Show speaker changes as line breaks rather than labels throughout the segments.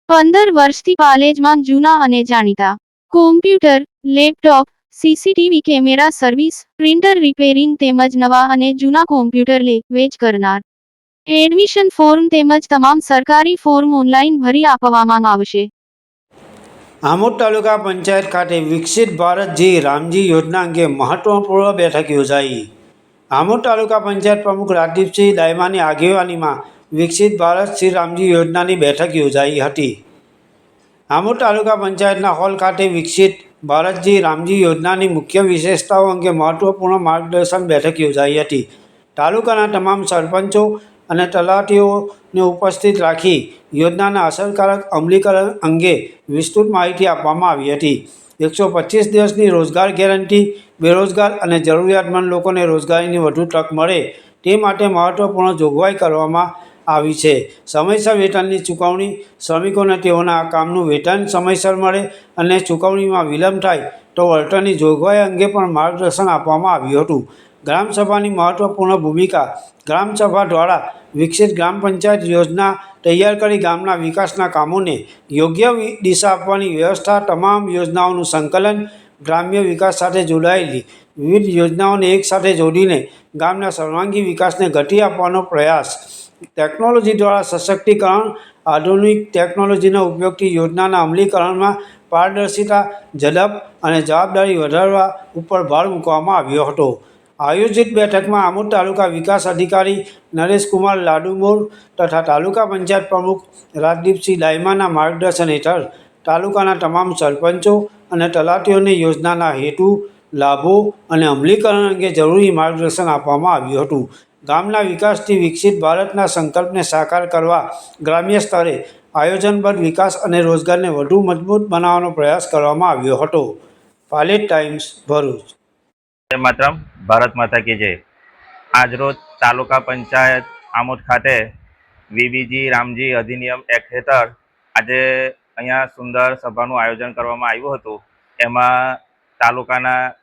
15 વર્ષથી પાલેજમાં જૂના અને જાણીતા computer, laptop, CCTV camera service, printer repairing તેમજ નવા અને જૂના કોમ્પ્યુટર લે વેચ કરનાર. એડમિશન ફોર્મ તેમજ તમામ સરકારી ફોર્મ ઓનલાઈન ભરી આપવામાં આવશે.
આમોદ તાલુકા પંચાયત ખાતે વિકસિત ભારત જી રામજી યોજના અંગે મહત્વપૂર્ણ બેઠક યોજાઈ. આમોદ તાલુકા પંચાયત પ્રમુખ રાજદીપસિંહ દાયમાની આગેવાનીમાં વિકસિત ભારત શ્રી રામજી યોજનાની બેઠક યોજાઈ હતી. આમોદ તાલુકા પંચાયતના હોલ ખાતે વિકસિત ભારતજી રામજી યોજનાની મુખ્ય વિશેષતાઓ અંગે મહત્વપૂર્ણ માર્ગદર્શન બેઠક યોજાઈ હતી. તાલુકાના તમામ સરપંચો અને તલાટીઓને ઉપસ્થિત રાખી યોજનાના અસરકારક અમલીકરણ અંગે વિસ્તૃત માહિતી આપવામાં આવી હતી. 125 દિવસની રોજગાર ગેરંટી, બેરોજગાર અને જરૂરિયાતમંદ લોકોને રોજગારીની વધુ તક મળે તે માટે મહત્વપૂર્ણ જોગવાઈ કરવામાં આવી છે. સમયસર વેતનની ચૂકવણી, શ્રમિકોને તેઓના કામનું વેતન સમયસર મળે અને ચૂકવણીમાં વિલંબ થાય તો વળતરની જોગવાઈ અંગે પણ માર્ગદર્શન આપવામાં આવ્યું હતું. ગ્રામસભાની મહત્વપૂર્ણ ભૂમિકા. ગ્રામસભા દ્વારા વિકસિત ગ્રામ પંચાયત યોજના તૈયાર કરી ગામના વિકાસના કામોને યોગ્ય દિશા આપવાની વ્યવસ્થા, તમામ યોજનાઓનું સંકલન, ગ્રામ્ય વિકાસ સાથે જોડાયેલી વિવિધ યોજનાઓને એકસાથે જોડીને ગામના સર્વાંગી વિકાસને ગતિ આપવાનો પ્રયાસ. ટેકનોલોજી દ્વારા સશક્તિકરણ. આધુનિક ટેકનોલોજીના ઉપયોગથી યોજનાના અમલીકરણમાં પારદર્શિતા, ઝડપ અને જવાબદારી વધારવા ઉપર ભાર મૂકવામાં આવ્યો હતો. આયોજિત બેઠકમાં આમોદ તાલુકા વિકાસ અધિકારી નરેશકુમાર લાડુમોર તથા તાલુકા પંચાયત પ્રમુખ રાજદીપસિંહ દાયમાના માર્ગદર્શન હેઠળ તાલુકાના તમામ સરપંચો અને તલાટીઓને યોજનાના હેતુ, લાભો અને અમલીકરણ અંગે જરૂરી માર્ગદર્શન આપવામાં આવ્યું હતું. ગામના વિકાસથી વિકસિત ભારતના સંકલ્પને સાકાર કરવા ગ્રામ્ય સ્તરે આયોજનબદ્ધ વિકાસ અને રોજગારને વધુ મજબૂત બનાવવાનો પ્રયાસ કરવામાં આવ્યો હતો. પાલેજ ટાઈમ્સ, ભરૂચ.
માતરમ, ભારત માતા કી જય. આજરોજ તાલુકા પંચાયત આમોદ ખાતે વીબીજી રામજી અધિનિયમ એક્ટ હેઠળ આજે અહીંયા સુંદર સભાનું આયોજન કરવામાં આવ્યું હતું. એમાં તાલુકાના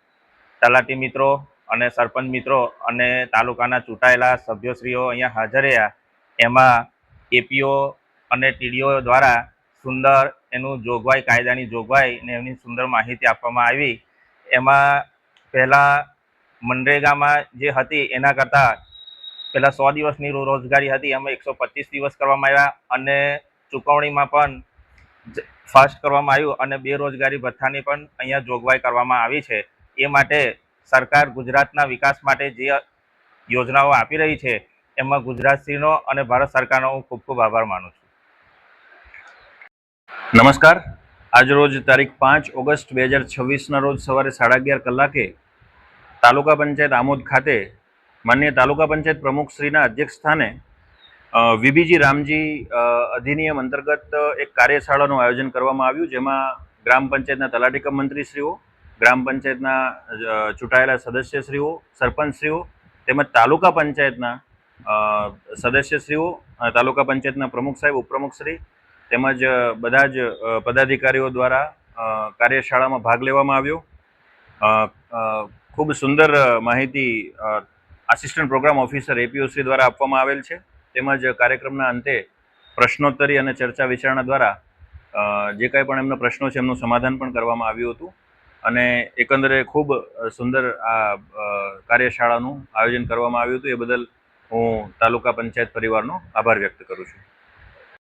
તલાટી મિત્રો અને સરપંચ મિત્રો અને તાલુકાના ચૂંટાયેલા સભ્યશ્રીઓ અહીંયા હાજર રહ્યા. એમાં એપીઓ અને ટીડીઓ દ્વારા સુંદર એનું જોગવાઈ, કાયદાની જોગવાઈ ને એમની સુંદર માહિતી આપવામાં આવી. એમાં પહેલાં મનરેગામાં જે હતી એના કરતાં પહેલાં 100 દિવસની રોજગારી હતી, એમાં 125 દિવસ કરવામાં આવ્યા અને ચૂકવણીમાં પણ ફાસ્ટ કરવામાં આવ્યું અને બેરોજગારી ભથ્થાની પણ અહીંયા જોગવાઈ કરવામાં આવી છે. એ માટે સરકાર ગુજરાતના વિકાસ માટે જે યોજનાઓ આપી રહી છે એમાં ગુજરાતશ્રીનો અને ભારત સરકારનો હું ખૂબ ખૂબ આભાર માનું છું.
નમસ્કાર. આજરોજ તારીખ 5 ઓગસ્ટ 2026ના રોજ સવારે 11:30 કલાકે તાલુકા પંચાયત આમોદ ખાતે માનનીય તાલુકા પંચાયત પ્રમુખશ્રીના અધ્યક્ષ સ્થાને વીબીજી રામજી અધિનિયમ અંતર્ગત એક કાર્યશાળાનું આયોજન કરવામાં આવ્યું, જેમાં ગ્રામ પંચાયતના તલાટી કમ મંત્રીશ્રીઓ, ગ્રામ પંચાયતના ચૂંટાયેલા સદસ્યશ્રીઓ, સરપંચશ્રીઓ તેમજ તાલુકા પંચાયતના સદસ્યશ્રીઓ, તાલુકા પંચાયતના પ્રમુખ સાહેબ, ઉપપ્રમુખશ્રી તેમજ બધા જ પદાધિકારીઓ દ્વારા કાર્યશાળામાં ભાગ લેવામાં આવ્યો. ખૂબ સુંદર માહિતી આસિસ્ટન્ટ પ્રોગ્રામ ઓફિસર એપીઓશ્રી દ્વારા આપવામાં આવેલ છે. તેમજ કાર્યક્રમના અંતે પ્રશ્નોત્તરી અને ચર્ચા વિચારણા દ્વારા જે કાંઈ પણ એમના પ્રશ્નો છે એમનું સમાધાન પણ કરવામાં આવ્યું હતું અને એકંદરે ખૂબ સુંદર આ કાર્યશાળાનું આયોજન કરવામાં આવ્યું હતું. એ બદલ હું તાલુકા પંચાયત પરિવારનો આભાર વ્યક્ત કરું છું.